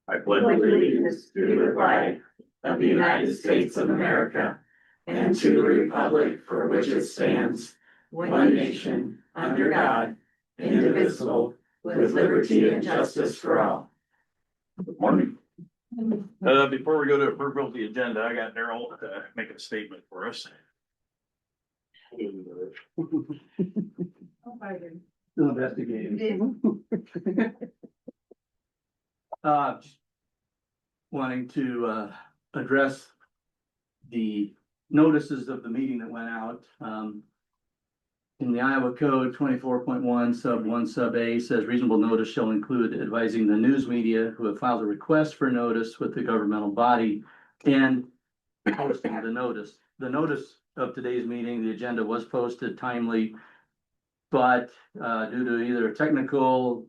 I pledge allegiance to the flag of the United States of America and to the republic for which it stands, one nation, under God, indivisible, with liberty and justice for all. Good morning. Before we go to approval of the agenda, I got Daryl to make a statement for us. Investigating. Just wanting to address the notices of the meeting that went out. In the Iowa Code 24.1 sub 1 sub A says reasonable notice shall include advising the news media who have filed a request for notice with the governmental body and posting the notice. The notice of today's meeting, the agenda was posted timely, but due to either a technical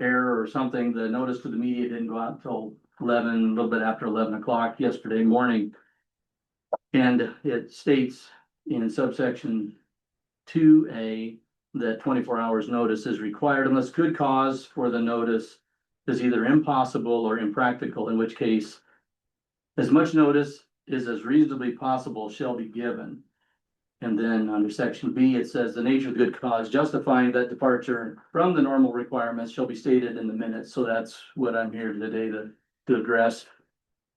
error or something, the notice to the media didn't go out until 11, a little bit after 11 o'clock yesterday morning. And it states in subsection 2A that 24 hours notice is required unless good cause for the notice is either impossible or impractical, in which case as much notice as reasonably possible shall be given. And then under section B, it says the nature of the good cause justifying that departure from the normal requirements shall be stated in the minutes. So that's what I'm here today to address.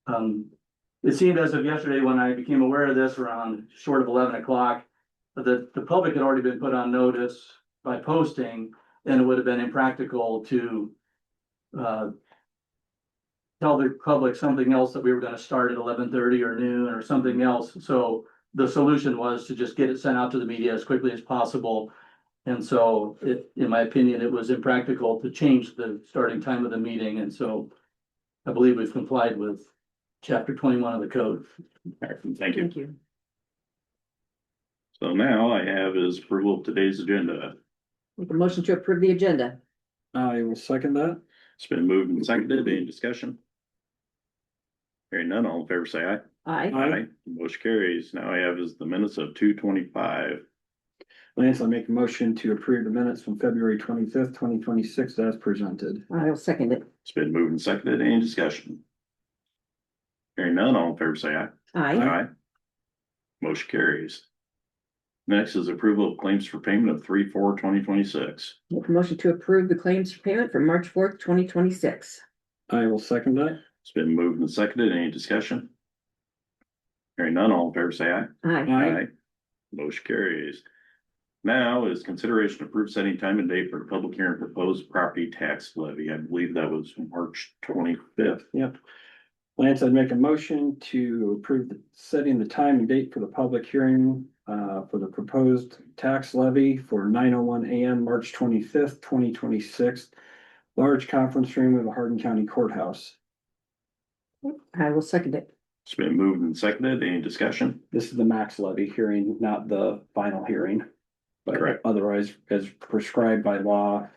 It seemed as of yesterday when I became aware of this around short of 11 o'clock, that the public had already been put on notice by posting, and it would have been impractical to tell the public something else that we were going to start at 11:30 or noon or something else. So the solution was to just get it sent out to the media as quickly as possible. And so in my opinion, it was impractical to change the starting time of the meeting. And so I believe we've complied with chapter 21 of the code. Thank you. Thank you. So now I have is approval of today's agenda. Make a motion to approve the agenda. I will second that. It's been moved and seconded. Any discussion? Hearing none, all in favor say aye. Aye. Motion carries. Now I have is the minutes of 2/25. Lance, I make a motion to approve the minutes from February 25th, 2026 as presented. I will second it. It's been moved and seconded. Any discussion? Hearing none, all in favor say aye. Aye. Motion carries. Next is approval of claims for payment of 3/4/2026. Make a motion to approve the claims for payment for March 4th, 2026. I will second that. It's been moved and seconded. Any discussion? Hearing none, all in favor say aye. Aye. Motion carries. Now is consideration of approved setting time and date for the public hearing proposed property tax levy. I believe that was March 25th. Yep. Lance, I'd make a motion to approve setting the time and date for the public hearing for the proposed tax levy for 9:01 a.m. March 25th, 2026. Large conference room of the Hardin County Courthouse. I will second it. It's been moved and seconded. Any discussion? This is the max levy hearing, not the final hearing. But Correct. Otherwise, as prescribed by law,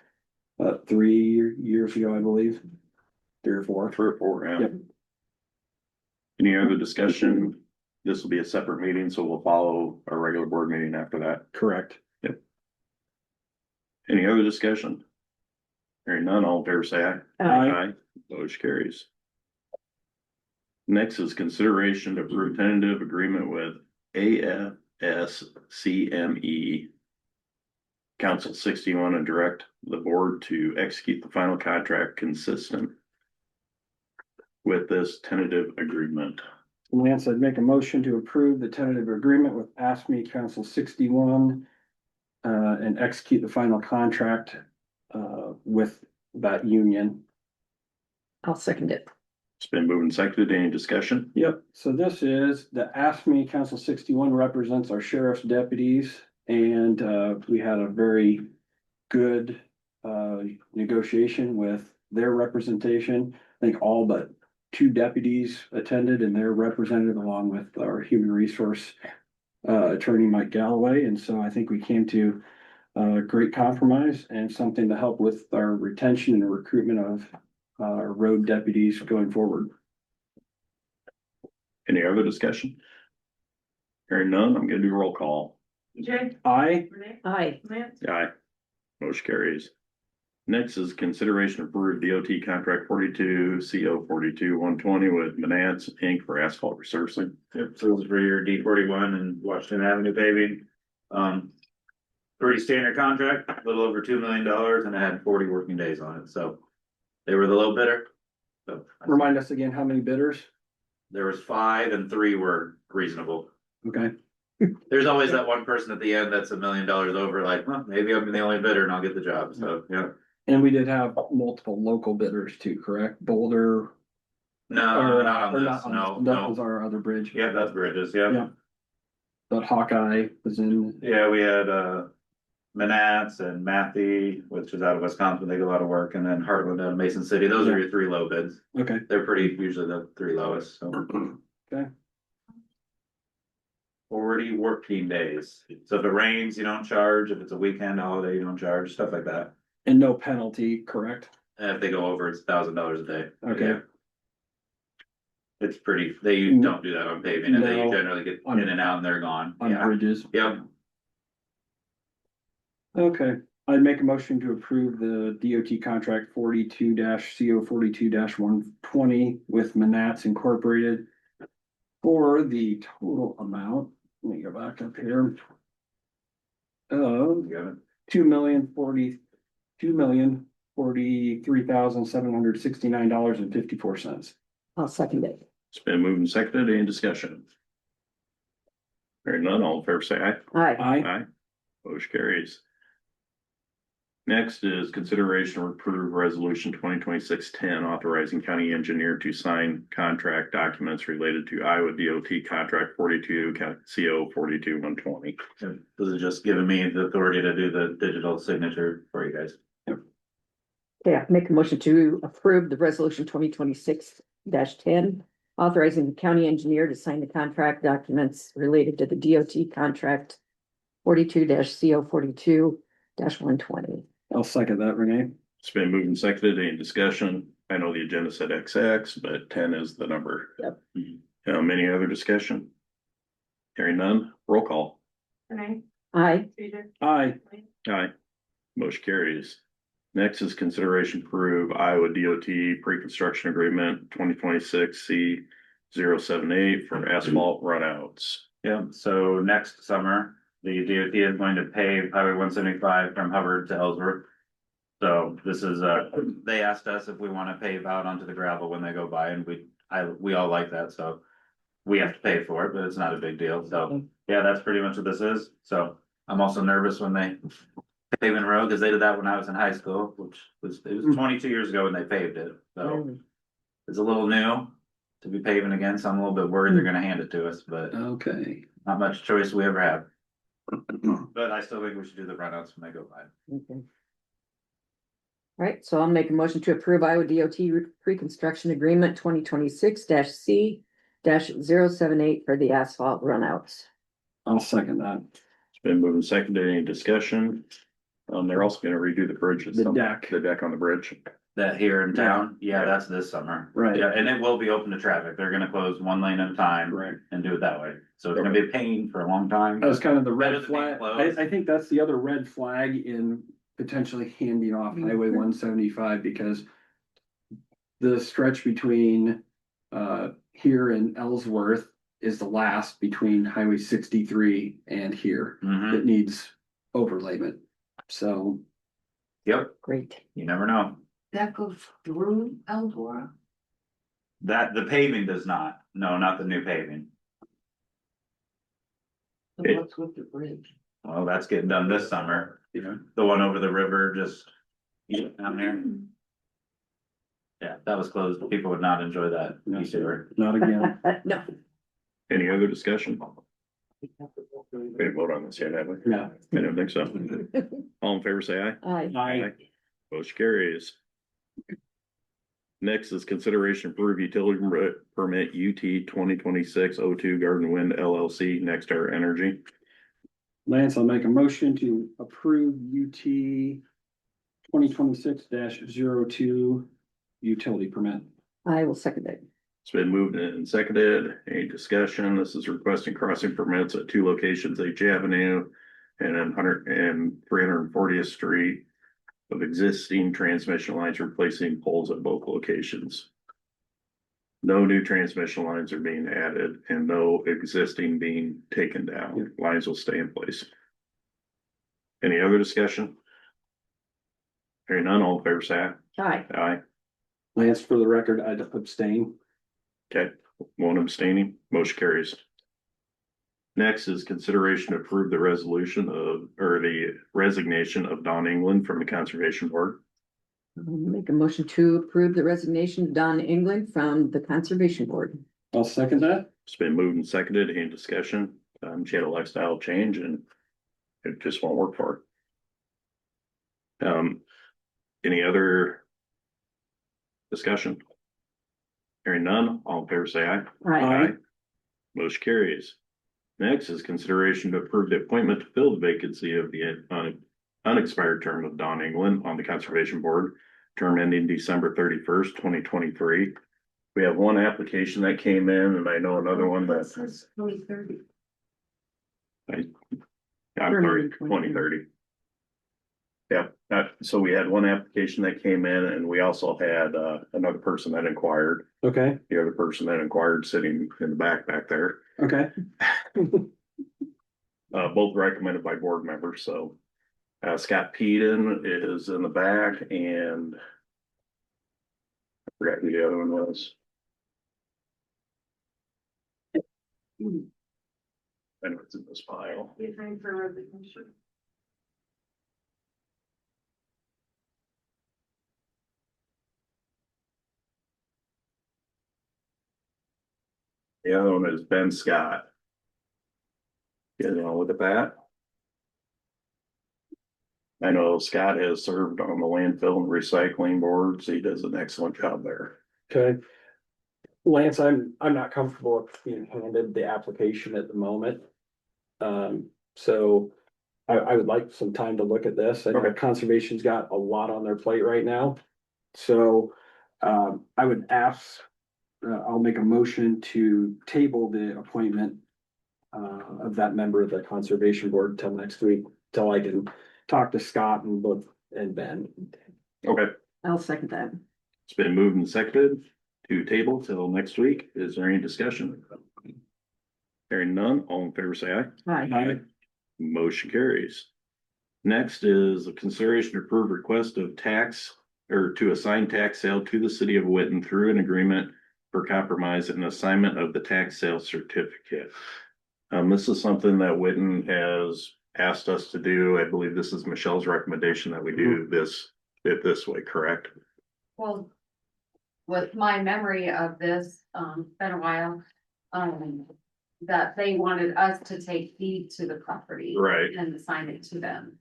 3 years ago, I believe, 3 or 4. 3 or 4, yeah. Yep. Any other discussion? This will be a separate meeting, so we'll follow our regular board meeting after that. Correct. Yep. Any other discussion? Hearing none, all in favor say aye. Aye. Motion carries. Next is consideration to approve tentative agreement with AFSCME Council 61 and direct the board to execute the final contract consistent with this tentative agreement. Lance, I'd make a motion to approve the tentative agreement with AFSCME Council 61 and execute the final contract with that union. I'll second it. It's been moved and seconded. Any discussion? Yep, so this is the AFSCME Council 61 represents our sheriff's deputies, and we had a very good negotiation with their representation. I think all but 2 deputies attended, and they're represented along with our human resource attorney Mike Galloway, and so I think we came to a great compromise and something to help with our retention and recruitment of road deputies going forward. Any other discussion? Hearing none, I'm gonna do roll call. Jay? Aye. Renee? Aye. Lance? Aye. Motion carries. Next is consideration of approved DOT contract 42 CO 42-120 with Manats Inc. for asphalt resurfacing. Yep, so this is for your D 41 and Washington Avenue paving. Pretty standard contract, a little over $2 million, and it had 40 working days on it, so they were the low bidder. So Remind us again, how many bidders? there was 5 and 3 were reasonable. Okay, There's always that one person at the end that's $1 million over, like, well, maybe I'm the only bidder and I'll get the job, so, yeah. and we did have multiple local bidders too, correct? Boulder. No, or- not or on this, That was no. our other bridge. Yeah, that's Bridges, yeah. Yeah. But Hawkeye was in, Yeah, we had, Manats and Matthew, which is out of Wisconsin, they do a lot of work, and then Hardin out of Mason City, those are your 3 low bids. okay. They're pretty, usually the 3 lowest, so. Okay. 40 working days, so if it rains, you don't charge, if it's a weekend holiday, you don't charge, stuff like that. And no penalty, correct? And if they go over, it's $1,000 a day. Okay. Yeah. It's pretty, they don't do that on paving, and they No. generally get On- in and out and they're gone, On yeah, bridges. yep. Okay, I'd make a motion to approve the DOT contract 42 CO 42 120 with Manats Incorporated. For the total amount, let me go back up here. Of You got it. $2,043,769.54. I'll second it. It's been moved and seconded. Any discussion? Hearing none, all in favor say aye. Aye. Aye. Aye. Motion carries. Next is consideration of approved resolution 2026-10 authorizing county engineer to sign contract documents related to Iowa DOT contract 42 CO 42-120. This is just giving me the authority to do the digital signature for you guys. Yeah, make a motion to approve the resolution 2026-10, authorizing the county engineer to sign the contract documents related to the DOT contract 42 CO 42-120. I'll second that, Renee. It's been moved and seconded. Any discussion? I know the agenda said XX, but 10 is the number. Yep. Any other discussion? Hearing none, roll call. Renee, Aye. Peter, Aye. Aye. Motion carries. Next is consideration to approve Iowa DOT pre-construction agreement 2026 C078 for asphalt runouts. Yeah, so next summer, the DOT is going to pave Highway 175 from Hubbard to Ellsworth. So this is, they asked us if we want to pave out onto the gravel when they go by, and we all like that, so we have to pay for it, but it's not a big deal, so, yeah, that's pretty much what this is. So I'm also nervous when they pave in road, because they did that when I was in high school, it was 22 years ago when they paved it, so it's a little new to be paving again, so I'm a little bit worried they're gonna hand it to us, but Okay. not much choice we ever have. But I still think we should do the runouts when they go by. Okay. All right, so I'll make a motion to approve Iowa DOT pre-construction agreement 2026-C-078 for the asphalt runouts. I'll second that. It's been moved and seconded. Any discussion? They're also gonna redo the bridge. The deck. The deck on the bridge. That here in town, yeah, that's this summer. Right. Yeah, and it will be open to traffic. They're gonna close one lane at a time Right. and do it that way. So it's gonna be a pain for a long time. That was kind of the Better red than being flag. closed. I think that's the other red flag in potentially handing off Highway 175 because the stretch between here and Ellsworth is the last between Highway 63 and here. Mhm. It needs overlayment. So Yep, Great. you never know. that goes through Eldora. That, the paving does not. No, not the new paving. So what's with the bridge? Well, that's getting done this summer. The one over the river, just down there. Yeah, that was closed. People would not enjoy that. No. Easter. not again. No. Any other discussion? We didn't vote on this yet, have we? No. I don't think so. All in favor, say aye. Aye. Aye. Motion carries. Next is consideration of approve utility permit UT 2026-02 Garden Wind LLC, Nextar Energy. Lance, I'll make a motion to approve UT 2026-02 utility permit. I will second it. It's been moved and seconded. Any discussion? This is requesting crossing permits at 2 locations, H Avenue and then 340th Street. of existing transmission lines, replacing poles at both locations. No new transmission lines are being added and no existing being taken down. Lines will stay in place. Any other discussion? Hearing none, all in favor say aye. Aye. Aye. Lance, for the record, I'd abstain. Okay, one abstaining, motion carries. Next is consideration to approve the resolution of, or the resignation of Don England from the Conservation Board. Make a motion to approve the resignation of Don England from the Conservation Board. I'll second that. It's been moved and seconded, any discussion? She had a lifestyle change and it just won't work for her. Any other discussion? Hearing none, all in favor say aye. Aye. Motion carries. Next is consideration to approve the appointment to fill the vacancy of the unexpired term of Don England on the Conservation Board, term ending December 31st, 2023. We have one application that came in and I know another one that. Says 2030. I'm sorry, 2030. Yeah, so we had one application that came in and we also had another person that inquired. Okay, The other person that inquired sitting in the back there. okay. Both recommended by board members, so. Scott Peden is in the back and. I forgot who the other one was. I know it's in this pile. The other one is Ben Scott. You guys want to look at that? I know Scott has served on the landfill and recycling boards. He does an excellent job there. Okay. Lance, I'm not comfortable with being handed the application at the moment. So I would like some time to look at this. I know Okay. conservation's got a lot on their plate right now. So I would ask, I'll make a motion to table the appointment of that member of the conservation board till next week, till I can talk to Scott and Ben. Okay, I'll second that. it's been moved and seconded to table till next week. Is there any discussion? Hearing none, all in favor say aye. Aye. Motion carries. Next is a consideration to approve request of tax or to assign tax sale to the city of Witten through an agreement for compromise and assignment of the tax sale certificate. This is something that Witten has asked us to do. I believe this is Michelle's recommendation that we do this way, correct? Well, with my memory of this, been a while, that they wanted us to take deed to the property. Right. And assign it to them.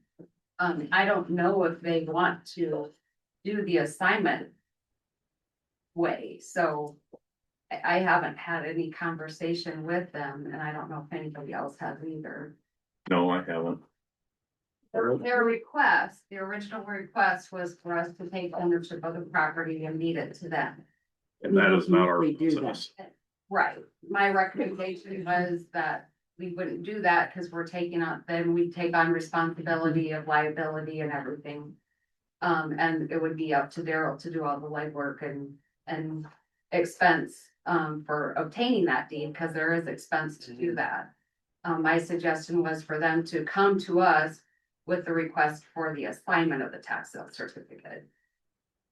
I don't know if they want to do the assignment way, so I haven't had any conversation with them, and I don't know if anybody else has either. No, I haven't. Their request, the original request was for us to take ownership of the property and deed it to them. And that is not our We do that. process. Right, my recommendation was that we wouldn't do that because we're taking on, then we take on responsibility of liability and everything. And it would be up to Daryl to do all the legwork and expense, for obtaining that deed, because there is expense to do that. My suggestion was for them to come to us with the request for the assignment of the tax sale certificate.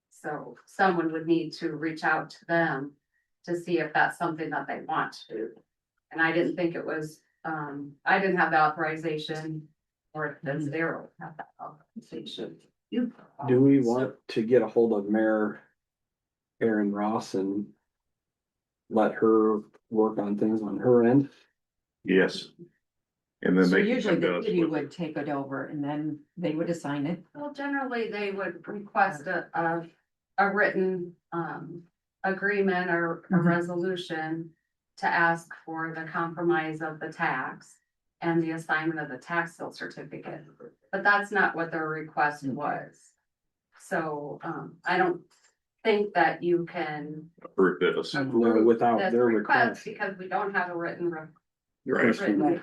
So someone would need to reach out to them to see if that's something that they want to do. And I didn't think it was, I didn't have the authorization, or does Daryl have that authorization? Do we want to get a hold of Mayor Erin Ross and let her work on things on her end? Yes. And then So they can usually come to the us city with- would take it over and then they would assign it. Well, generally, they would request a written, agreement or a Mhm. resolution to ask for the compromise of the tax and the assignment of the tax sale certificate, but that's not what their request was. So, I don't think that you can approve this. No, without this their request request. because we don't have a written, Right. written,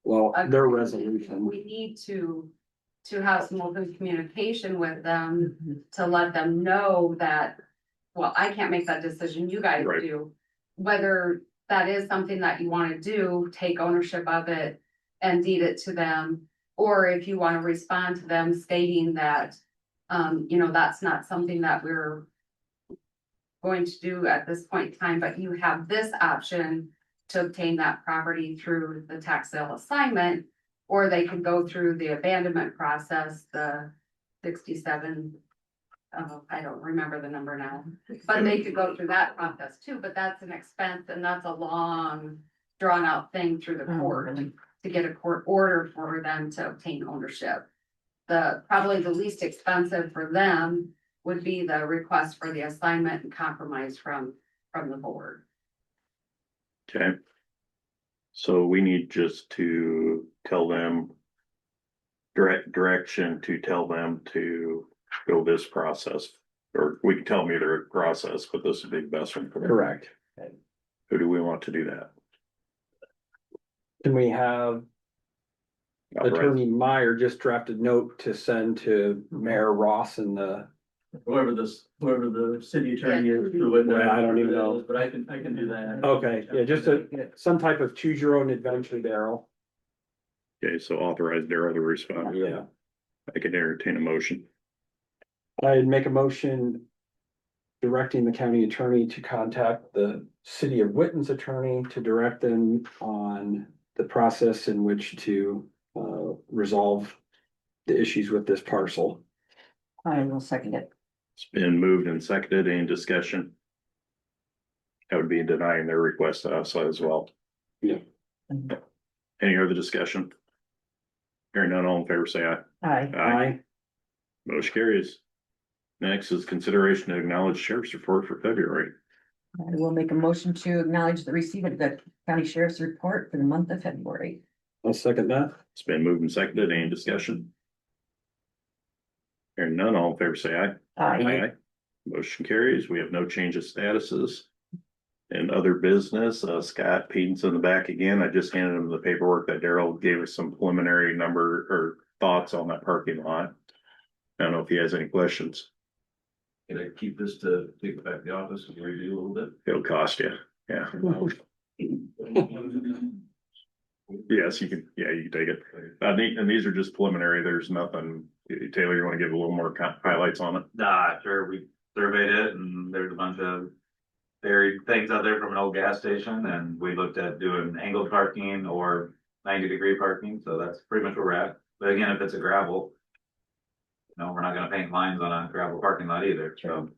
Well, their agreement. resolution. We need to to have some open communication with them to let them know that, well, I can't make that decision, you guys Right. do. Whether that is something that you wanna do, take ownership of it and deed it to them. Or if you wanna respond to them stating that, that's not something that we're going to do at this point in time, but you have this option to obtain that property through the tax sale assignment. Or they could go through the abandonment process, the 67. I don't remember the number now, but they could go through that process too, but that's an expense and that's a long drawn out thing through the Oh, court really? to get a court order for them to obtain ownership. Probably the least expensive for them would be the request for the assignment and compromise from the board. Okay. So we need just to tell them direction to tell them to go this process. Or we can tell them either process, but this would be the best one for them. Correct. Who do we want to do that? Can we have Attorney Meyer just draft a note to send to Mayor Ross and the, Whoever the city attorney is. who would Well, I don't even know. But I can do that. okay, yeah, just some type of choose your own adventure, Daryl. Okay, so authorize Daryl to respond. Yeah. I can entertain a motion. I'd make a motion directing the county attorney to contact the city of Witten's attorney to direct them on the process in which to resolve the issues with this parcel. I will second it. It's been moved and seconded. Any discussion? That would be denying their request to us as well. Yeah. Any other discussion? Hearing none, all in favor, say aye. Aye. Aye. Motion carries. Next is consideration to acknowledge sheriff's report for February. I will make a motion to acknowledge the receipt of the county sheriff's report for the month of February. I'll second that. It's been moved and seconded. Any discussion? Hearing none, all in favor, say aye. Aye. Motion carries. We have no change of statuses. And other business, Scott Peden's in the back again. I just handed him the paperwork that Daryl gave us some preliminary number or thoughts on that parking lot. I don't know if he has any questions. Can I keep this to take it back to the office and review a little bit? It'll cost you. Yeah. Yes, you can. Yeah, you can take it. And these are just preliminary. There's nothing. Taylor, you want to give a little more highlights on it? Nah, sure, we surveyed it and there's a bunch of buried things out there from an old gas station and we looked at doing angled parking or 90-degree parking, so that's pretty much where we're at. But again, if it's a gravel, we're not gonna paint lines on a gravel parking lot either, so.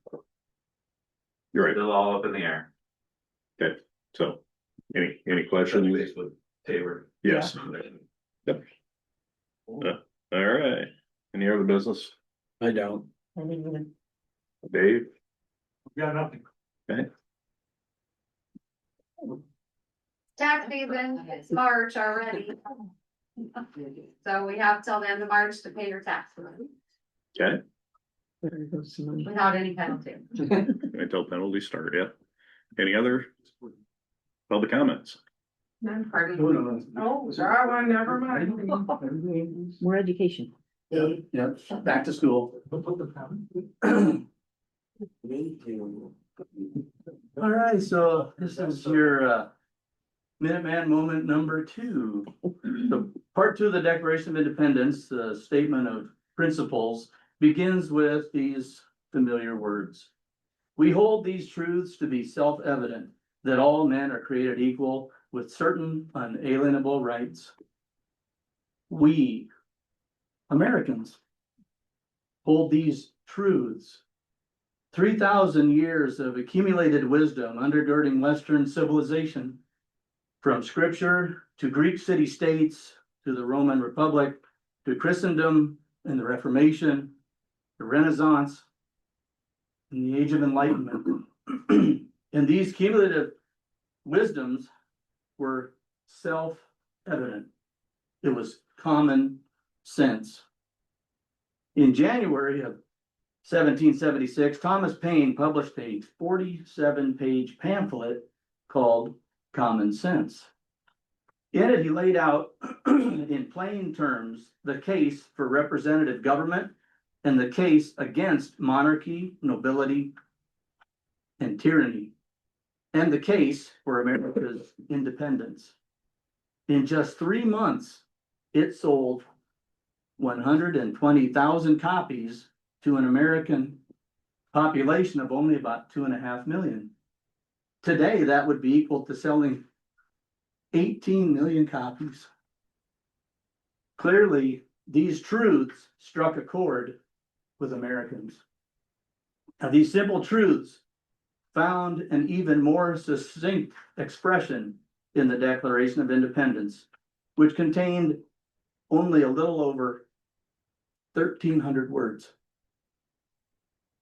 You're right. Still all up in the air. Okay. So, any Touch questions? base with Taylor. Yes. Yep. All right. Any other business? I don't. Dave? Got nothing. Okay. Tax season, it's March already. So we have till the end of March to pay your taxes Okay. without any penalty. Until penalty start, yeah. Any other public comments? Pardon. Oh, sorry, never mind. More education. Yeah, back to school. All right, so this is your Minuteman moment number 2. The part 2 of the Declaration of Independence, the statement of principles, begins with these familiar words. We hold these truths to be self-evident, that all men are created equal with certain unalienable rights. We, Americans, hold these truths. 3,000 years of accumulated wisdom undergirding Western civilization, from scripture to Greek city-states, to the Roman Republic, to Christendom and the Reformation, the Renaissance, and the Age of Enlightenment. And these cumulative wisdoms were self-evident. It was common sense. In January of 1776, Thomas Paine published a 47-page pamphlet called Common Sense. In it, he laid out in plain terms the case for representative government and the case against monarchy, nobility, and tyranny, and the case for America's independence. In just 3 months, it sold 120,000 copies to an American population of only about 2.5 million. Today, that would be equal to selling 18 million copies. Clearly, these truths struck a chord with Americans. Now, these simple truths found an even more succinct expression in the Declaration of Independence, which contained only a little over 1,300 words.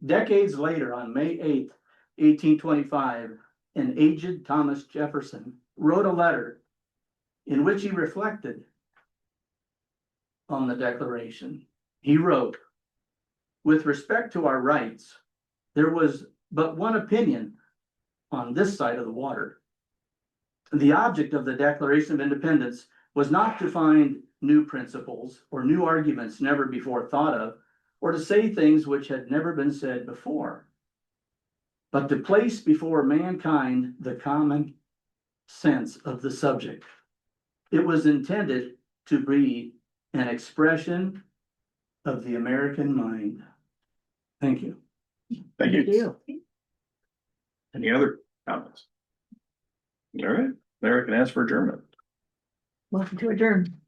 Decades later, on May 8th, 1825, an aged Thomas Jefferson wrote a letter in which he reflected on the Declaration. He wrote, "With respect to our rights, there was but one opinion on this side of the water. The object of the Declaration of Independence was not to find new principles or new arguments never before thought of, or to say things which had never been said before, but to place before mankind the common sense of the subject. It was intended to be an expression of the American mind." Thank you. Thank you. Any other comments? All right, Larry can ask for adjournment. Motion to adjourn.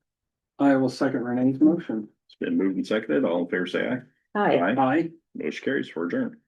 I will second Renee's motion. It's been moved and seconded. All in favor, say aye. Aye. Aye. Motion carries for adjournment.